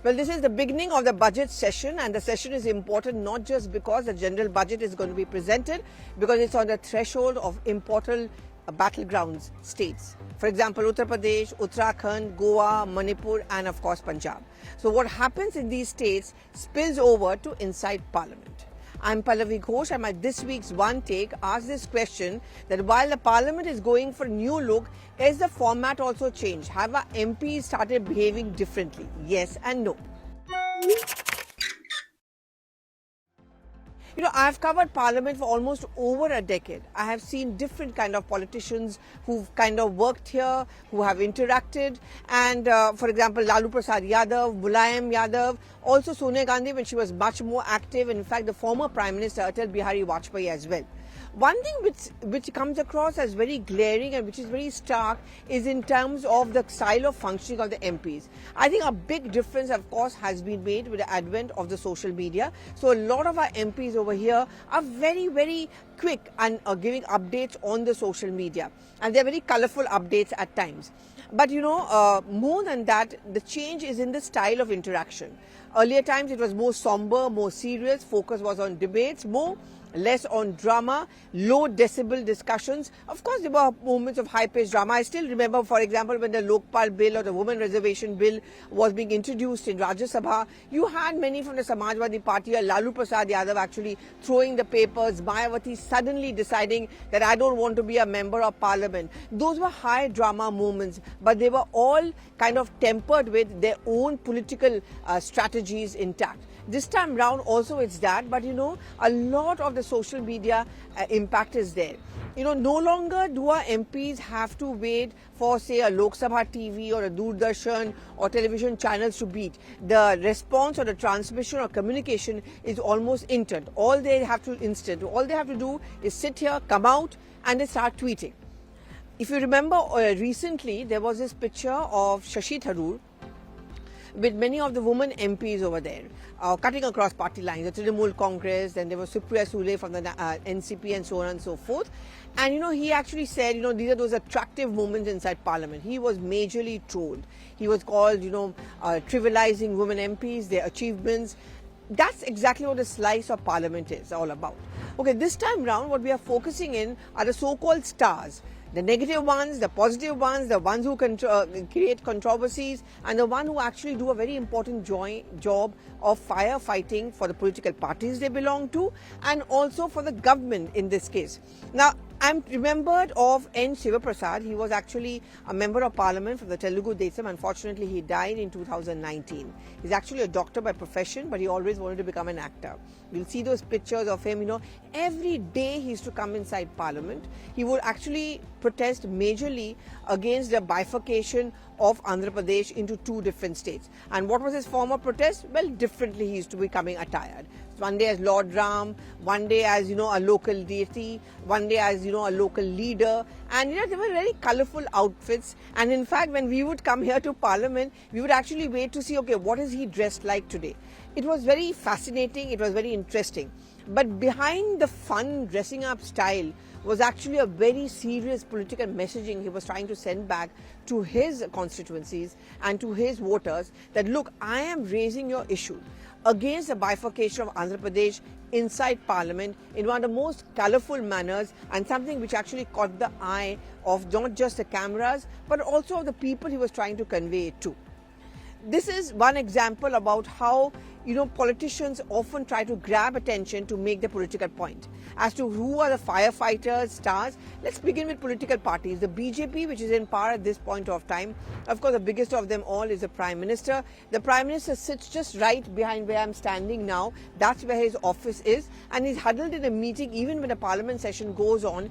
Well, this is the beginning of the budget session, and the session is important not just because the general budget is going to be presented, because it's on the threshold of important battlegrounds states. For example, Uttar Pradesh, Uttarakhand, Goa, Manipur, and of course Punjab. So what happens in these states spills over to inside Parliament. I'm Pallavi Ghosh, and my this week's One Take asks this question, that while the Parliament is going for a new look, is the format also changed? Have our MPs started behaving differently? Yes and no. You know, I've covered Parliament for almost over a decade. I have seen different kind of politicians who've kind of worked here, who have interacted. And for example, Lalu Prasad Yadav, Mulayam Yadav, also Sonia Gandhi when she was much more active. And in fact, the former Prime Minister Atal Bihari Vajpayee as well. One thing which comes across as very glaring and which is very stark is in terms of the style of functioning of the MPs. I think a big difference, of course, has been made with the advent of the social media. So a lot of our MPs over here are very, very quick and are giving updates on the social media. And they're very colorful updates at times. But you know, more than that, the change is in the style of interaction. Earlier times it was more somber, more serious, focus was on debates, less on drama, low decibel discussions. Of course, there were moments of high-paced drama. I still remember, for example, when the Lokpal bill or the women reservation bill was being introduced in Rajya Sabha, you had many from the Samajwadi Party, Lalu Prasad Yadav actually throwing the papers, Mayawati suddenly deciding that I don't want to be a member of Parliament. Those were high drama moments, but they were all kind of tempered with their own political strategies intact. This time round also it's that, but you know, a lot of the social media impact is there. You know, no longer do our MPs have to wait for, say, a Lok Sabha TV or a Doordarshan or television channels to beat. The response or the transmission or communication is almost instant. All they have to do is sit here, come out, and they start tweeting. If you remember, recently there was this picture of Shashi Tharoor with many of the women MPs over there, cutting across party lines, the Trinamool Congress, then there was Supriya Sule from the NCP and so on and so forth. And you know, he actually said, you know, these are those attractive moments inside Parliament. He was majorly trolled. He was called, you know, trivializing women MPs, their achievements. That's exactly what the slice of Parliament is all about. Okay, this time round, what we are focusing in are the so-called stars. The negative ones, the positive ones, the ones who create controversies, and the one who actually do a very important job of firefighting for the political parties they belong to, and also for the government in this case. Now, I'm remembered of N. Shivaprasad. He was actually a member of Parliament from the Telugu Desam. Unfortunately, he died in 2019. He's actually a doctor by profession, but he always wanted to become an actor. You'll see those pictures of him, you know, every day he used to come inside Parliament. He would actually protest majorly against the bifurcation of Andhra Pradesh into two different states. And what was his form of protest? Well, differently he used to be coming attired. One day as Lord Ram, one day as, you know, a local deity, one day as, you know, a local leader. And, you know, they were very colorful outfits. And in fact, when we would come here to Parliament, we would actually wait to see, okay, what is he dressed like today? It was very fascinating. It was very interesting. But behind the fun dressing up style was actually a very serious political messaging he was trying to send back to his constituencies and to his voters that, look, I am raising your issue against the bifurcation of Andhra Pradesh inside Parliament in one of the most colourful manners, and something which actually caught the eye of not just the cameras but also the people he was trying to convey it to. This is one example about how, you know, politicians often try to grab attention to make the political point. As to who are the firefighters, stars, let's begin with political parties. The BJP, which is in power at this point of time, of course, the biggest of them all is the Prime Minister. The Prime Minister sits just right behind where I'm standing now. That's where his office is. And he's huddled in a meeting even when the Parliament session goes on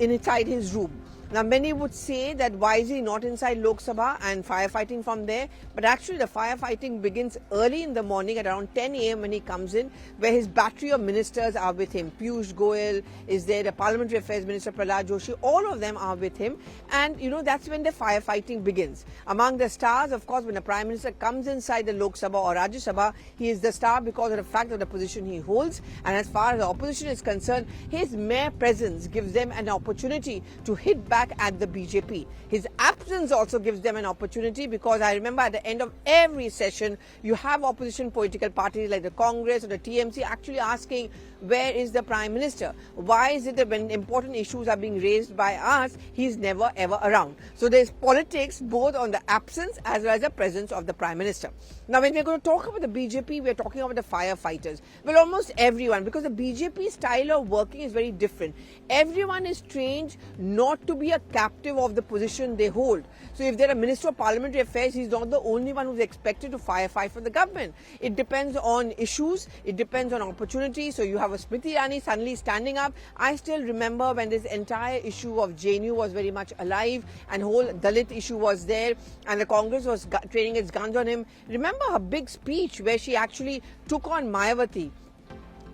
inside his room. Now, many would say that why is he not inside Lok Sabha and firefighting from there? But actually, the firefighting begins early in the morning at around 10 a.m. when he comes in, where his battery of ministers are with him. Piyush Goyal is there, the Parliamentary Affairs Minister Prahlad Joshi, all of them are with him. And, you know, that's when the firefighting begins. Among the stars, of course, when the Prime Minister comes inside the Lok Sabha or Rajya Sabha, he is the star because of the fact of the position he holds. And as far as the opposition is concerned, his mere presence gives them an opportunity to hit back back at the BJP. His absence also gives them an opportunity, because I remember at the end of every session, you have opposition political parties like the Congress or the TMC actually asking, where is the Prime Minister? Why is it that when important issues are being raised by us, he's never ever around? So there's politics both on the absence as well as the presence of the Prime Minister. Now, when we're going to talk about the BJP, we're talking about the firefighters. Well, almost everyone, because the BJP style of working is very different. Everyone is trained not to be a captive of the position they hold. So if they're a Minister of Parliamentary Affairs, he's not the only one who's expected to firefight for the government. It depends on issues, it depends on opportunities. So you have a Smriti Irani suddenly standing up. I still remember when this entire issue of JNU was very much alive and whole Dalit issue was there and the Congress was training its guns on him. Remember her big speech where she actually took on Mayawati.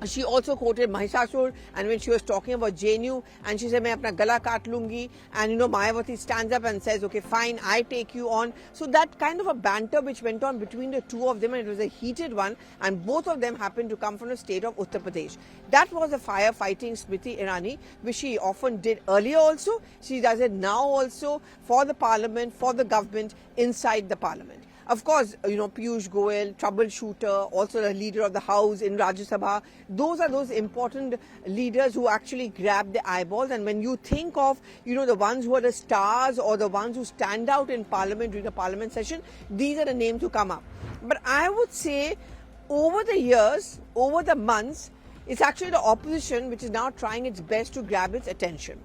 She also quoted Mahishasur, and when she was talking about JNU, and she said, "Main apna gala kaat lungi," and Mayawati stands up and says, "Okay, fine, I take you on." So that kind of a banter which went on between the two of them, and it was a heated one, and both of them happened to come from the state of Uttar Pradesh. That was a firefighting Smriti Irani, which she often did earlier also. She does it now also for the parliament, for the government, inside the parliament. Of course, Piyush Goyal, troubleshooter, also the leader of the House in Rajya Sabha. Those are those important leaders who actually grab the eyeballs. And when you think of, the ones who are the stars or the ones who stand out in Parliament during the Parliament session, these are the names who come up. But I would say over the years, over the months, it's actually the opposition which is now trying its best to grab its attention.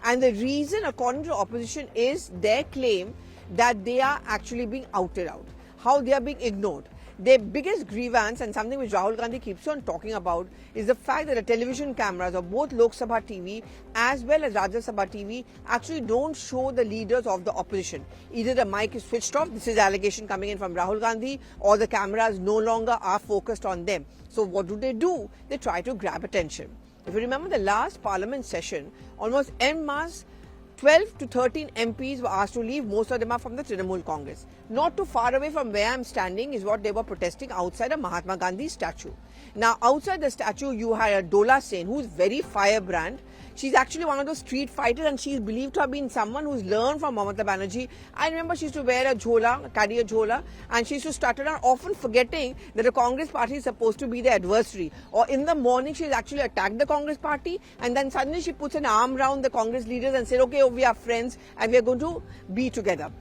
And the reason, according to the opposition, is their claim that they are actually being outed out, how they are being ignored. Their biggest grievance, and something which Rahul Gandhi keeps on talking about, is the fact that the television cameras of both Lok Sabha TV as well as Rajya Sabha TV actually don't show the leaders of the opposition. Either the mic is switched off, this is allegation coming in from Rahul Gandhi, or the cameras no longer are focused on them. So what do? They try to grab attention. If you remember the last Parliament session, almost en masse, 12 to 13 MPs were asked to leave. Most of them are from the Trinamool Congress. Not too far away from where I'm standing is what they were protesting outside a Mahatma Gandhi statue. Now, outside the statue, you had a Dola Sen, who's very firebrand. She's actually one of those street fighters, and she's believed to have been someone who's learned from Mamata Banerjee. I remember she used to wear a jhola, carry a jhola, and she used to stutter around, often forgetting that the Congress party is supposed to be the adversary. Or in the morning, she's actually attacked the Congress party, and then suddenly she puts an arm around the Congress leaders and said, "Okay, we are friends and we are going to be together."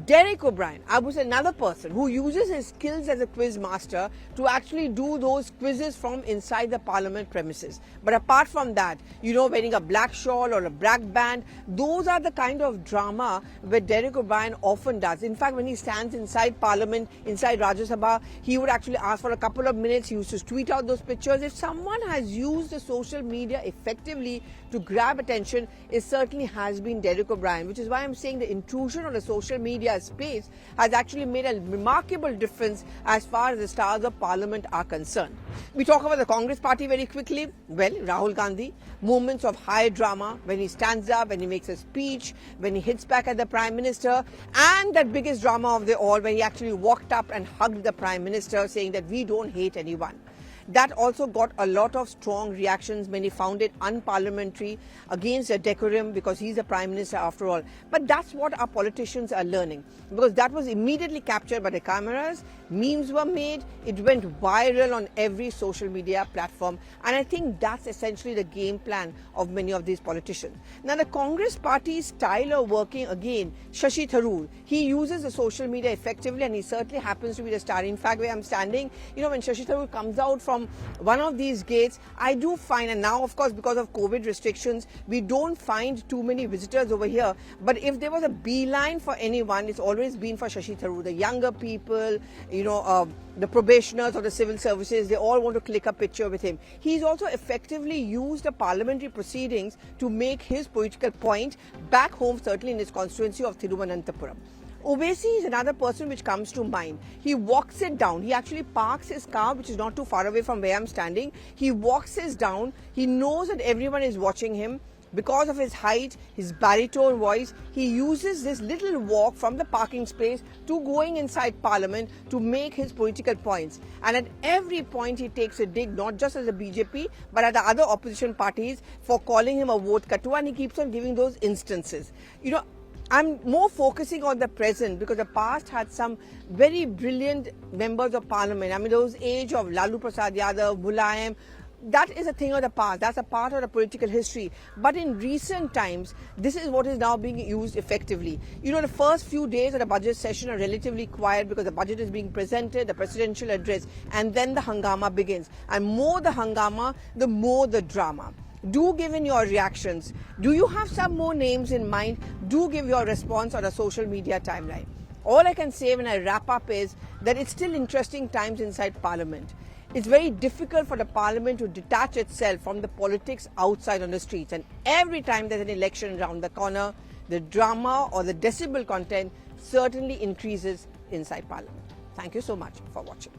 Derek O'Brien, I was another person who uses his skills as a quiz master to actually do those quizzes from inside the parliament premises. But apart from that, wearing a black shawl or a black band, those are the kind of drama where Derek O'Brien often does. In fact, when he stands inside parliament, inside Rajya Sabha, he would actually ask for a couple of minutes. He used to tweet out those pictures. If someone has used the social media effectively to grab attention, it certainly has been Derek O'Brien, which is why I'm saying the intrusion of the social media space has actually made a remarkable difference as far as the stars of parliament are concerned. We talk about the Congress party very quickly. Well, Rahul Gandhi, moments of high drama when he stands up, when he makes a speech, when he hits back at the Prime Minister, and that biggest drama of them all, when he actually walked up and hugged the Prime Minister saying that we don't hate anyone. That also got a lot of strong reactions. Many found it unparliamentary, against the decorum, because he's the Prime Minister after all. But that's what our politicians are learning, because that was immediately captured by the cameras. Memes were made. It went viral on every social media platform. And I think that's essentially the game plan of many of these politicians. Now, the Congress party's style of working, again, Shashi Tharoor, he uses the social media effectively, and he certainly happens to be the star. In fact, where I'm standing, when Shashi Tharoor comes out from one of these gates, I do find, and now of course because of COVID restrictions, we don't find too many visitors over here. But if there was a beeline for anyone, it's always been for Shashi Tharoor. The younger people, the probationers or the civil services, they all want to click a picture with him. He's also effectively used the parliamentary proceedings to make his political point back home, certainly in his constituency of Thiruvananthapuram. Owaisi is another person which comes to mind. He walks it down. He actually parks his car, which is not too far away from where I'm standing. He walks it down. He knows that everyone is watching him. Because of his height, his baritone voice, he uses this little walk from the parking space to going inside Parliament to make his political points. And at every point he takes a dig, not just at the BJP, but at the other opposition parties for calling him a vote katua, and he keeps on giving those instances. You know, I'm more focusing on the present because the past had some very brilliant members of Parliament. I mean, those age of Lalu Prasad Yadav, Mulayam, that is a thing of the past. That's a part of the political history. But in recent times, this is what is now being used effectively. You know, the first few days of the budget session are relatively quiet because the budget is being presented, the presidential address, and then the hangama begins. And more the hangama, the more the drama. Do give in your reactions. Do you have some more names in mind? Do give your response on a social media timeline. All I can say when I wrap up is that it's still interesting times inside Parliament. It's very difficult for the Parliament to detach itself from the politics outside on the streets. And every time there's an election around the corner, the drama or the decibel content certainly increases inside Parliament. Thank you so much for watching.